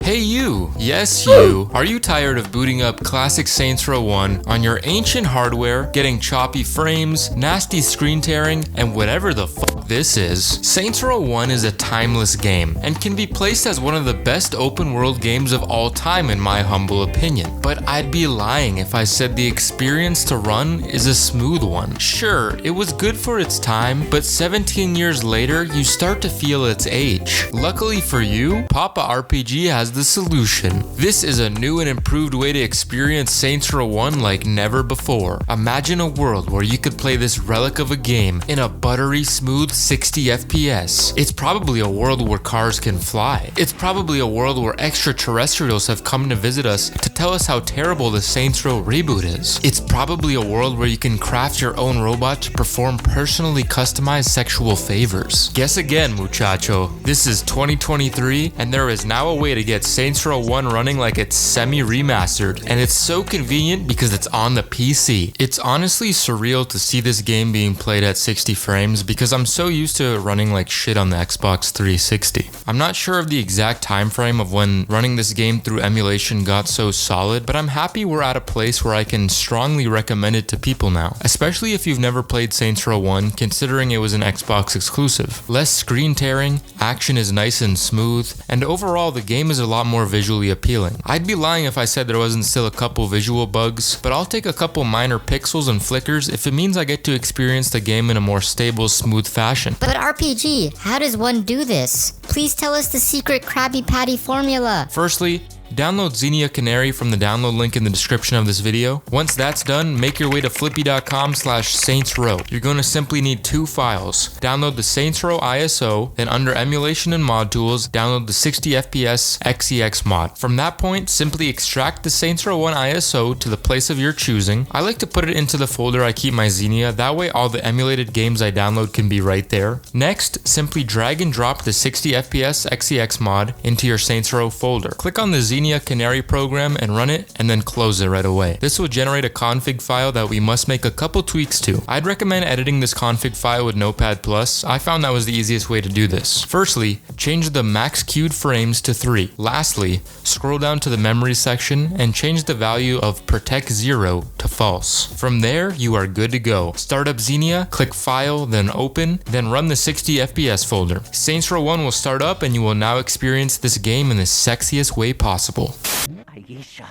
Hey you! Yes you! Are you tired of booting up classic Saints Row 1 on your ancient hardware, getting choppy frames, nasty screen tearing, and whatever the fuck this is? Saints Row 1 is a timeless game, and can be placed as one of the best open world games of all time in my humble opinion. But I'd be lying if I said the experience to run is a smooth one. Sure, it was good for its time, but 17 years later, you start to feel its age. Luckily for you, Papa RPG has the solution. This is a new and improved way to experience Saints Row 1 like never before. Imagine a world where you could play this relic of a game in a buttery smooth 60 FPS. It's probably a world where cars can fly. It's probably a world where extraterrestrials have come to visit us to tell us how terrible the Saints Row reboot is. It's probably a world where you can craft your own robot to perform personally customized sexual favors. Guess again, muchacho. This is 2023 and there is now a way to get Saints Row 1 running like it's semi-remastered, and it's so convenient because it's on the PC. It's honestly surreal to see this game being played at 60 frames because I'm so used to it running like shit on the Xbox 360. I'm not sure of the exact time frame of when running this game through emulation got so solid, but I'm happy we're at a place where I can strongly recommend it to people now, especially if you've never played Saints Row 1, considering it was an Xbox exclusive. Less screen tearing, action is nice and smooth, and overall the game is a lot more visually appealing. I'd be lying if I said there wasn't still a couple visual bugs, but I'll take a couple minor pixels and flickers if it means I get to experience the game in a more stable, smooth fashion. But RPG, how does one do this? Please tell us the secret Krabby Patty formula. Firstly, download Xenia Canary from the download link in the description of this video. Once that's done, make your way to flippy.com/saintsrow. You're going to simply need two files. Download the Saints Row ISO, then under emulation and mod tools, download the 60 FPS XEX mod. From that point, simply extract the Saints Row 1 ISO to the place of your choosing. I like to put it into the folder I keep my Xenia, that way all the emulated games I download can be right there. Next, simply drag and drop the 60 FPS XEX mod into your Saints Row folder. Click on the Xenia Canary program and run it, and then close it right away. This will generate a config file that we must make a couple tweaks to. I'd recommend editing this config file with Notepad+. I found that was the easiest way to do this. Firstly, change the max queued frames to 3. Lastly, scroll down to the memory section and change the value of protect 0 to false. From there, you are good to go. Start up Xenia, click File, then Open, then run the 60 FPS folder. Saints Row 1 will start up and you will now experience this game in the sexiest way possible. Aisha,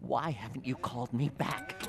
why haven't you called me back?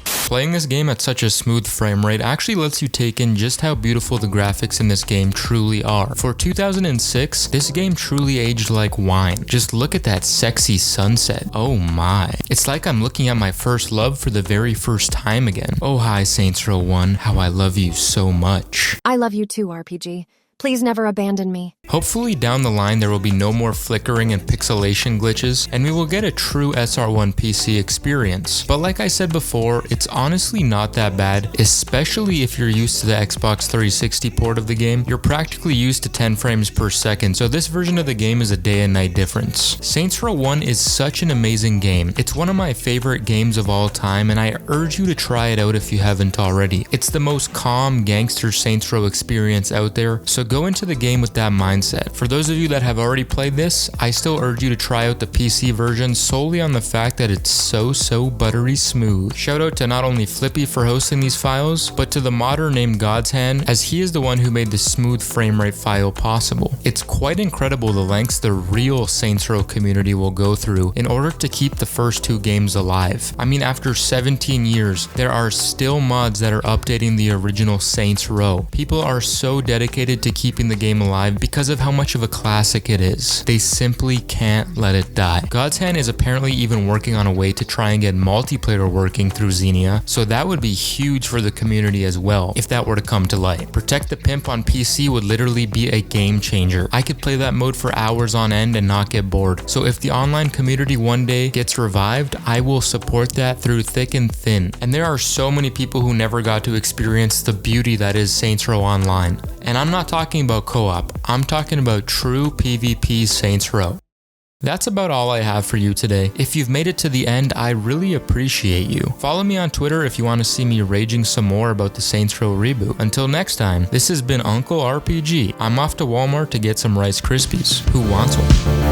Playing this game at such a smooth frame rate actually lets you take in just how beautiful the graphics in this game truly are. For 2006, this game truly aged like wine. Just look at that sexy sunset. Oh my. It's like I'm looking at my first love for the very first time again. Oh hi Saints Row 1, how I love you so much. I love you too, RPG. Please never abandon me. Hopefully down the line there will be no more flickering and pixelation glitches, and we will get a true SR1 PC experience. But like I said before, it's honestly not that bad, especially if you're used to the Xbox 360 port of the game. You're practically used to 10 frames per second, so this version of the game is a day and night difference. Saints Row 1 is such an amazing game. It's one of my favorite games of all time, and I urge you to try it out if you haven't already. It's the most calm gangster Saints Row experience out there, so go into the game with that mindset. For those of you that have already played this, I still urge you to try out the PC version solely on the fact that it's so buttery smooth. Shout out to not only Flippy for hosting these files, but to the modder named God's Hand, as he is the one who made the smooth frame rate file possible. It's quite incredible the lengths the real Saints Row community will go through in order to keep the first two games alive. I mean, after 17 years, there are still mods that are updating the original Saints Row. People are so dedicated to keeping the game alive because of how much of a classic it is. They simply can't let it die. God's Hand is apparently even working on a way to try and get multiplayer working through Xenia, so that would be huge for the community as well if that were to come to light. Protect the Pimp on PC would literally be a game changer. I could play that mode for hours on end and not get bored. So if the online community one day gets revived, I will support that through thick and thin. And there are so many people who never got to experience the beauty that is Saints Row Online. And I'm not talking about co-op, I'm talking about true PvP Saints Row. That's about all I have for you today. If you've made it to the end, I really appreciate you. Follow me on Twitter if you want to see me raging some more about the Saints Row reboot. Until next time, this has been Uncle RPG. I'm off to Walmart to get some Rice Krispies. Who wants one?